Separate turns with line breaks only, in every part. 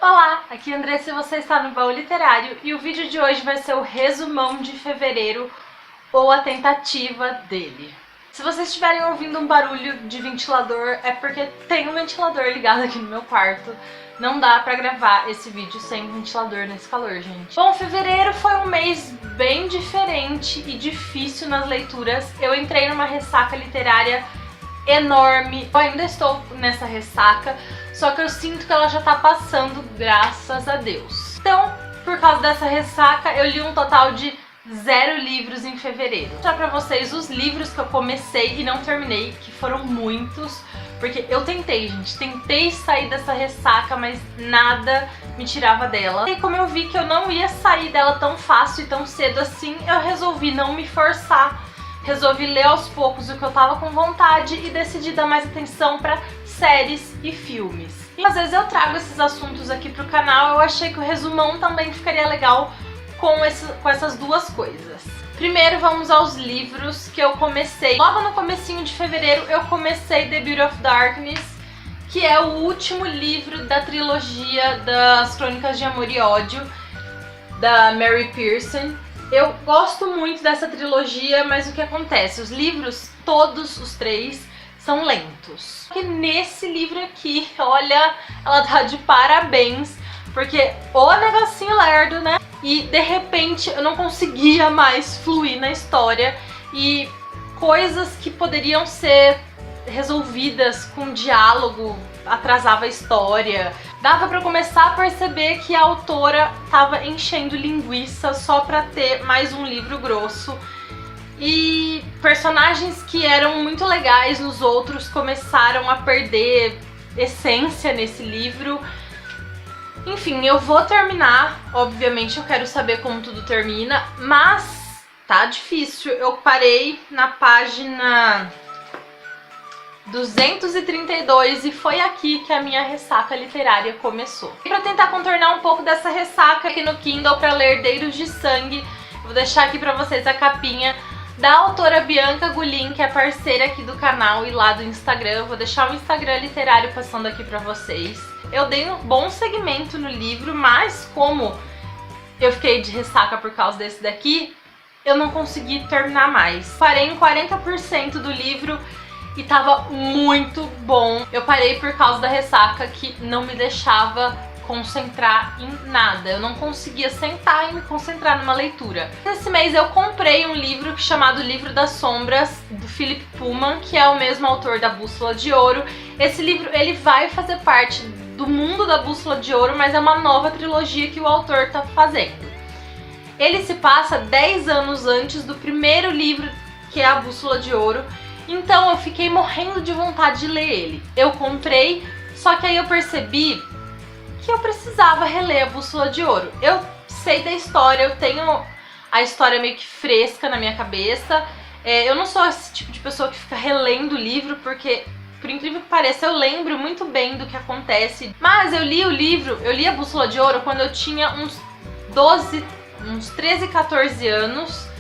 Olá, aqui é Andressa e você está no Baú Literário e o vídeo de hoje vai ser o resumão de fevereiro ou a tentativa dele. Se vocês estiverem ouvindo um barulho de ventilador é porque tem um ventilador ligado aqui no meu quarto. Não dá pra gravar esse vídeo sem ventilador nesse calor, gente. Bom, fevereiro foi um mês bem diferente e difícil nas leituras. Eu entrei numa ressaca literária enorme. Eu ainda estou nessa ressaca, só que eu sinto que ela já tá passando, graças a Deus. Então, por causa dessa ressaca, eu li um total de 0 livros em fevereiro. Vou mostrar pra vocês os livros que eu comecei e não terminei, que foram muitos, porque eu tentei, gente, tentei sair dessa ressaca, mas nada me tirava dela. E como eu vi que eu não ia sair dela tão fácil e tão cedo assim, eu resolvi não me forçar. Resolvi ler aos poucos o que eu tava com vontade e decidi dar mais atenção pra séries e filmes. E às vezes eu trago esses assuntos aqui pro canal, eu achei que o resumão também ficaria legal com essas duas coisas. Primeiro vamos aos livros que eu comecei. Logo no comecinho de fevereiro eu comecei The Beauty of Darkness, que é o último livro da trilogia das Crônicas de Amor e Ódio, da Mary Pearson. Eu gosto muito dessa trilogia, mas o que acontece? Os livros, todos os 3, são lentos. E nesse livro aqui, olha, ela tá de parabéns, porque o negocinho lerdo, né? E de repente eu não conseguia mais fluir na história e coisas que poderiam ser resolvidas com diálogo atrasava a história. Dava pra começar a perceber que a autora tava enchendo linguiça só pra ter mais um livro grosso. E personagens que eram muito legais nos outros começaram a perder essência nesse livro. Enfim, eu vou terminar, obviamente eu quero saber como tudo termina, mas tá difícil. Eu parei na página 232 e foi aqui que a minha ressaca literária começou. E pra tentar contornar um pouco dessa ressaca aqui no Kindle para ler Herdeiros de Sangue, eu vou deixar aqui pra vocês a capinha da autora Bianca Gulin, que é parceira aqui do canal e lá do Instagram. Eu vou deixar o Instagram literário passando aqui pra vocês. Eu dei um bom segmento no livro, mas como eu fiquei de ressaca por causa desse daqui, eu não consegui terminar mais. Parei em 40% do livro e tava muito bom. Eu parei por causa da ressaca que não me deixava concentrar em nada. Eu não conseguia sentar e me concentrar numa leitura. Nesse mês eu comprei um livro chamado Livro das Sombras, do Philip Pullman, que é o mesmo autor da Bússola de Ouro. Esse livro ele vai fazer parte do mundo da Bússola de Ouro, mas é uma nova trilogia que o autor tá fazendo. Ele se passa 10 anos antes do primeiro livro, que é a Bússola de Ouro. Então eu fiquei morrendo de vontade de ler ele. Eu comprei, só que aí eu percebi que eu precisava reler a Bússola de Ouro. Eu sei da história, eu tenho a história meio que fresca na minha cabeça. Eu não sou esse tipo de pessoa que fica relendo o livro, porque, por incrível que pareça, eu lembro muito bem do que acontece. Mas eu li o livro, eu li a Bússola de Ouro quando eu tinha uns 13, 14 anos.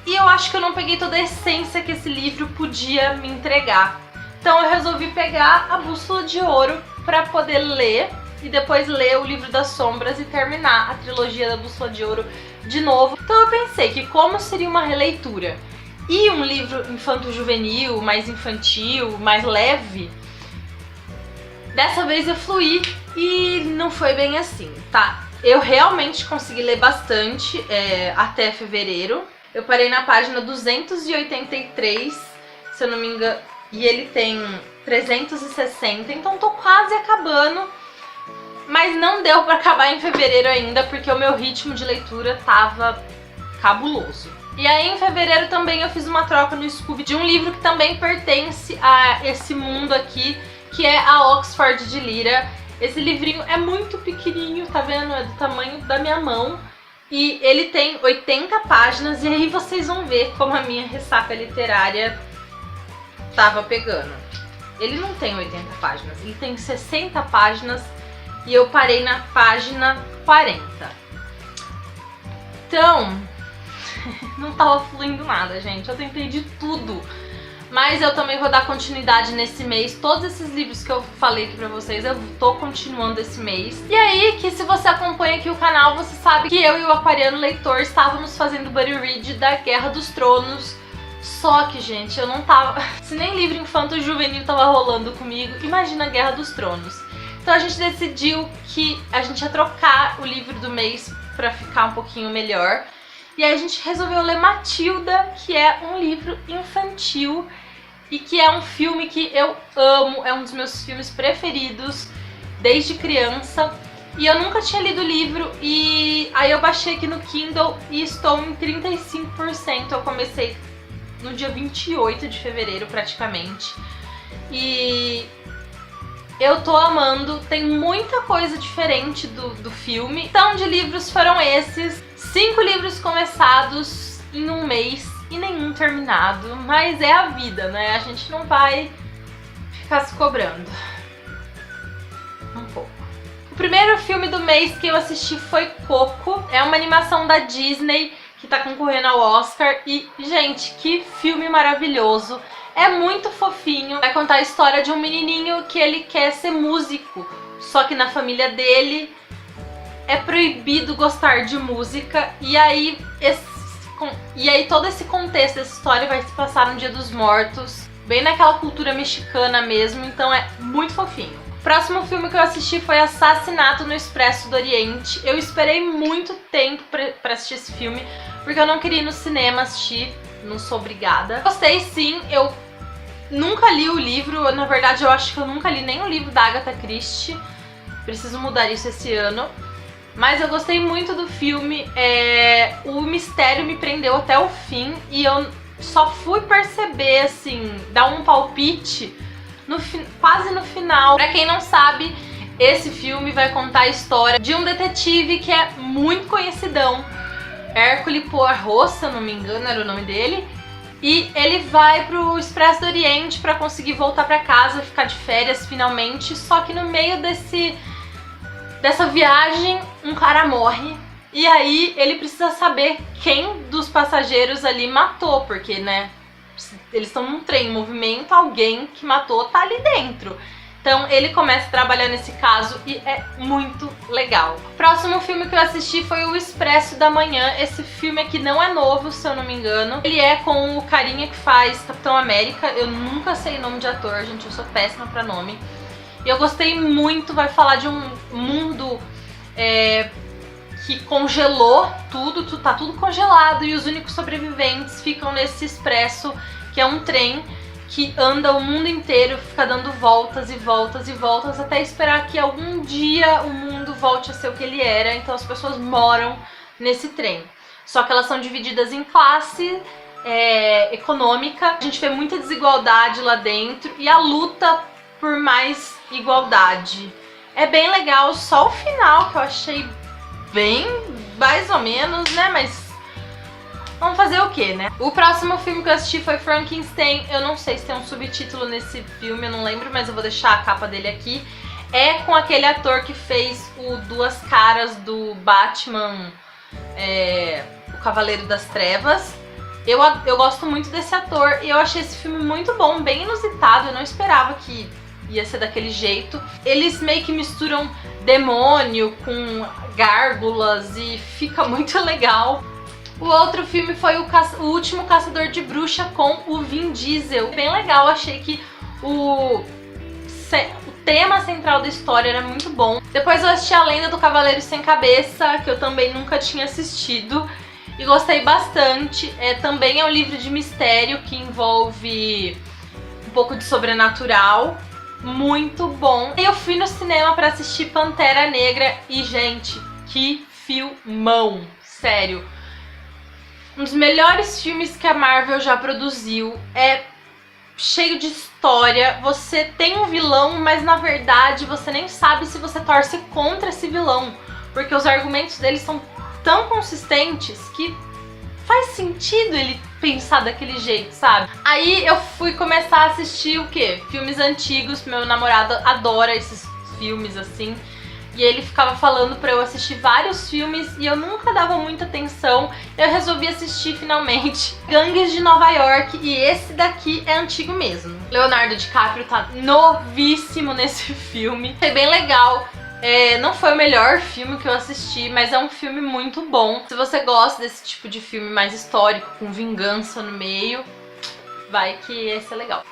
E eu acho que eu não peguei toda a essência que esse livro podia me entregar. Então eu resolvi pegar a Bússola de Ouro para poder ler e depois ler o Livro das Sombras e terminar a trilogia da Bússola de Ouro de novo. Então eu pensei que como seria uma releitura e um livro infanto-juvenil, mais infantil, mais leve, dessa vez eu fluí e não foi bem assim, tá? Eu realmente consegui ler bastante até fevereiro. Eu parei na página 283, se eu não me engano, e ele tem 360, então tô quase acabando. Mas não deu pra acabar em fevereiro ainda, porque o meu ritmo de leitura tava cabuloso. E aí em fevereiro também eu fiz uma troca no Scooby de um livro que também pertence a esse mundo aqui, que é a Oxford de Lyra. Esse livrinho é muito pequenininho, tá vendo? É do tamanho da minha mão. E ele tem 80 páginas, e aí vocês vão ver como a minha ressaca literária tava pegando. Ele não tem 80 páginas, ele tem 60 páginas e eu parei na página 40. Então, não tava fluindo nada, gente. Eu tentei de tudo Mas eu também vou dar continuidade nesse mês. Todos esses livros que eu falei aqui pra vocês, eu tô continuando esse mês. E aí, que se você acompanha aqui o canal, você sabe que eu e o Aquariano Leitor estávamos fazendo buddy read da Guerra dos Tronos. Só que, gente, eu não tava... Se nem livro infanto-juvenil tava rolando comigo, imagina a Guerra dos Tronos. Então a gente decidiu que a gente ia trocar o livro do mês pra ficar um pouquinho melhor. E aí a gente resolveu ler Matilda, que é um livro infantil e que é um filme que eu amo, é um dos meus filmes preferidos desde criança. E eu nunca tinha lido o livro e aí eu baixei aqui no Kindle e estou em 35%. Eu comecei no dia 28 de fevereiro praticamente. E eu tô amando, tem muita coisa diferente do filme. Então de livros foram esses, 5 livros começados em um mês e nenhum terminado, mas é a vida, né? A gente não vai ficar se cobrando. Um pouco. O primeiro filme do mês que eu assisti foi Coco, é uma animação da Disney que tá concorrendo ao Oscar e, gente, que filme maravilhoso. É muito fofinho, vai contar a história de um menininho que ele quer ser músico, só que na família dele é proibido gostar de música, e aí todo esse contexto dessa história vai se passar no Dia dos Mortos, bem naquela cultura mexicana mesmo, então é muito fofinho. O próximo filme que eu assisti foi Assassinato no Expresso do Oriente. Eu esperei muito tempo pra assistir esse filme, porque eu não queria ir no cinema assistir, não sou obrigada. Gostei sim, eu nunca li o livro, na verdade eu acho que eu nunca li nem o livro da Agatha Christie, preciso mudar isso esse ano. Mas eu gostei muito do filme, o mistério me prendeu até o fim e eu só fui perceber, assim, dar um palpite quase no final. Pra quem não sabe, esse filme vai contar a história de um detetive que é muito conhecidão, Hercule Poirot, se eu não me engano era o nome dele, e ele vai pro Expresso do Oriente pra conseguir voltar pra casa, ficar de férias finalmente, só que no meio dessa viagem um cara morre e aí ele precisa saber quem dos passageiros ali matou, porque, né, eles estão num trem em movimento, alguém que matou tá ali dentro. Então ele começa a trabalhar nesse caso e é muito legal. O próximo filme que eu assisti foi O Expresso da Manhã. Esse filme aqui não é novo, se eu não me engano. Ele é com o carinha que faz Capitão América. Eu nunca sei nome de ator, gente, eu sou péssima pra nome. E eu gostei muito, vai falar de um mundo que congelou tudo, tá tudo congelado e os únicos sobreviventes ficam nesse expresso, que é um trem que anda o mundo inteiro, fica dando voltas e voltas e voltas até esperar que algum dia o mundo volte a ser o que ele era. Então as pessoas moram nesse trem. Só que elas são divididas em classe econômica. A gente vê muita desigualdade lá dentro e a luta por mais igualdade. É bem legal, só o final que eu achei bem, mais ou menos, né, mas vamos fazer o que, né? O próximo filme que eu assisti foi Frankenstein. Eu não sei se tem um subtítulo nesse filme, eu não lembro, mas eu vou deixar a capa dele aqui. É com aquele ator que fez o Duas Caras do Batman, o Cavaleiro das Trevas. Eu gosto muito desse ator e eu achei esse filme muito bom, bem inusitado. Eu não esperava que ia ser daquele jeito. Eles meio que misturam demônio com gárgulas e fica muito legal. O outro filme foi o Último Caçador de Bruxa com o Vin Diesel. Bem legal, achei que o tema central da história era muito bom. Depois eu assisti A Lenda do Cavaleiro Sem Cabeça, que eu também nunca tinha assistido, e gostei bastante. Também é um livro de mistério que envolve um pouco de sobrenatural. Muito bom. E eu fui no cinema pra assistir Pantera Negra e, gente, que filmão! Sério. Um dos melhores filmes que a Marvel já produziu. É cheio de história. Você tem um vilão, mas na verdade você nem sabe se você torce contra esse vilão, porque os argumentos dele são tão consistentes que faz sentido ele pensar daquele jeito, sabe? Aí eu fui começar a assistir o quê? Filmes antigos. Meu namorado adora esses filmes assim. e ele ficava falando pra eu assistir vários filmes e eu nunca dava muita atenção. Eu resolvi assistir finalmente Gangues de Nova York, e esse daqui é antigo mesmo. Leonardo DiCaprio tá novíssimo nesse filme, é bem legal. Não foi o melhor filme que eu assisti, mas é um filme muito bom. Se você gosta desse tipo de filme mais histórico, com vingança no meio, vai que esse é legal.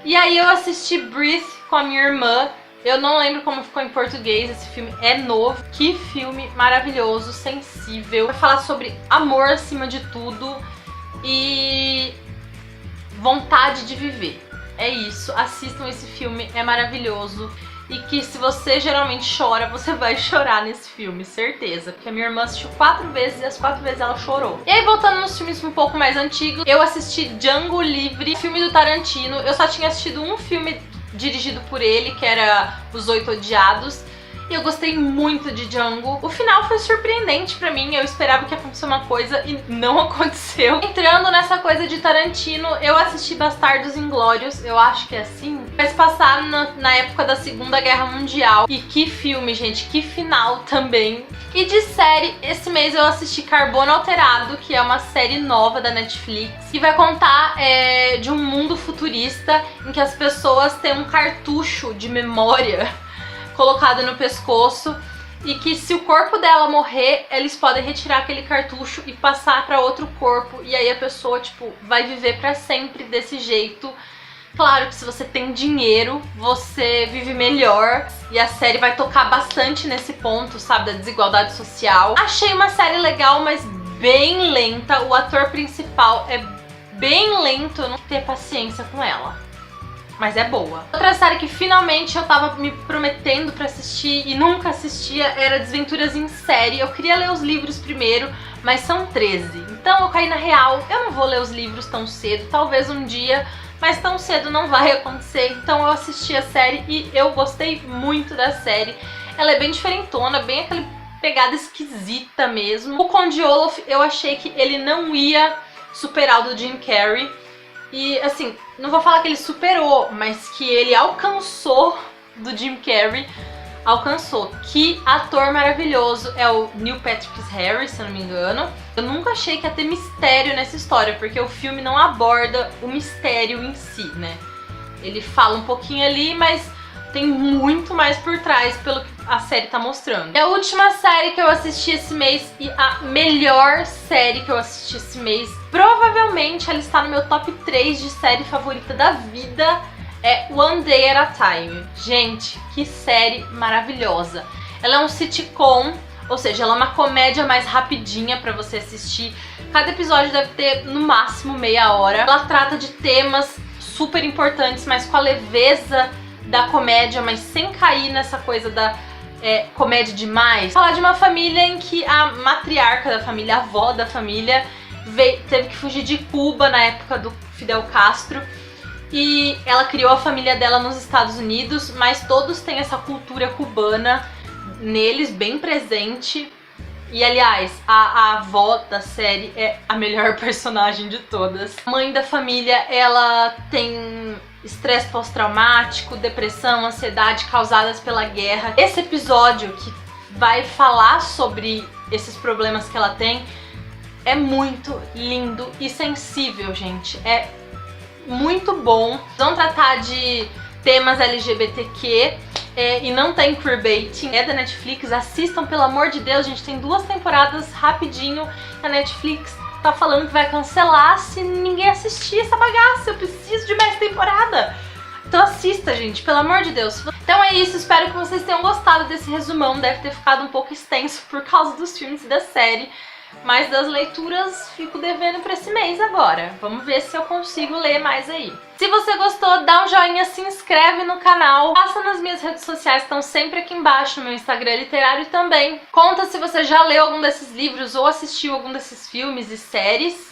E aí eu assisti Breathe com a minha irmã. Eu não lembro como ficou em português, esse filme é novo. Que filme maravilhoso, sensível. Vai falar sobre amor acima de tudo e vontade de viver. É isso, assistam esse filme, é maravilhoso. E que se você geralmente chora, você vai chorar nesse filme, certeza. Porque a minha irmã assistiu 4 vezes e as 4 vezes ela chorou. E aí, voltando nos filmes um pouco mais antigos, eu assisti Django Livre, filme do Tarantino. Eu só tinha assistido um filme dirigido por ele, que era Os Oito Odiados. E eu gostei muito de Django. O final foi surpreendente pra mim, eu esperava que ia acontecer uma coisa e não aconteceu. Entrando nessa coisa de Tarantino, eu assisti Bastardos Inglórios, eu acho que é assim. Vai se passar na época da Segunda Guerra Mundial. E que filme, gente, que final também. E de série, esse mês eu assisti Carbono Alterado, que é uma série nova da Netflix, que vai contar de um mundo futurista em que as pessoas têm um cartucho de memória colocado no pescoço, e que se o corpo dela morrer, eles podem retirar aquele cartucho e passar para outro corpo, e aí a pessoa, tipo, vai viver para sempre desse jeito. Claro que se você tem dinheiro, você vive melhor, e a série vai tocar bastante nesse ponto, sabe, da desigualdade social. Achei uma série legal, mas bem lenta. O ator principal é bem lento, eu não tenho paciência com ela. Mas é boa. Outra série que finalmente eu tava me prometendo pra assistir e nunca assistia era Desventuras em Série. Eu queria ler os livros primeiro, mas são 13. Então eu caí na real, eu não vou ler os livros tão cedo, talvez um dia, mas tão cedo não vai acontecer. Então eu assisti a série e eu gostei muito da série. Ela é bem diferentona, bem aquela pegada esquisita mesmo. O Conde Olaf, eu achei que ele não ia superar o do Jim Carrey. E assim, não vou falar que ele superou, mas que ele alcançou do Jim Carrey. Alcançou. Que ator maravilhoso. É o Neil Patrick Harris, se eu não me engano. Eu nunca achei que ia ter mistério nessa história, porque o filme não aborda o mistério em si, né? Ele fala um pouquinho ali, mas tem muito mais por trás pelo que a série tá mostrando. É a última série que eu assisti esse mês e a melhor série que eu assisti esse mês. Provavelmente ela está no meu top 3 de série favorita da vida. É One Day at a Time. Gente, que série maravilhosa. Ela é um sitcom, ou seja, ela é uma comédia mais rapidinha pra você assistir. Cada episódio deve ter no máximo meia hora. Ela trata de temas super importantes, mas com a leveza da comédia, mas sem cair nessa coisa da comédia demais. Falar de uma família em que a matriarca da família, a avó da família, teve que fugir de Cuba na época do Fidel Castro. E ela criou a família dela nos Estados Unidos, mas todos têm essa cultura cubana neles, bem presente. E aliás, a avó da série é a melhor personagem de todas. A mãe da família, ela tem estresse pós-traumático, depressão, ansiedade causadas pela guerra. Esse episódio que vai falar sobre esses problemas que ela tem é muito lindo e sensível, gente. É muito bom. Vão tratar de temas LGBTQ e não tem queerbaiting. É da Netflix, assistam, pelo amor de Deus, gente. Tem 2 temporadas rapidinho. A Netflix tá falando que vai cancelar se ninguém assistir essa bagaça. Eu preciso de mais temporada. Então assista, gente, pelo amor de Deus. Então é isso, espero que vocês tenham gostado desse resumão. Deve ter ficado um pouco extenso por causa dos filmes e da série. Mas das leituras fico devendo pra esse mês agora. Vamos ver se eu consigo ler mais aí. Se você gostou, dá um joinha, se inscreve no canal. Passa nas minhas redes sociais, estão sempre aqui embaixo, no meu Instagram literário também. Conta se você já leu algum desses livros ou assistiu algum desses filmes e séries.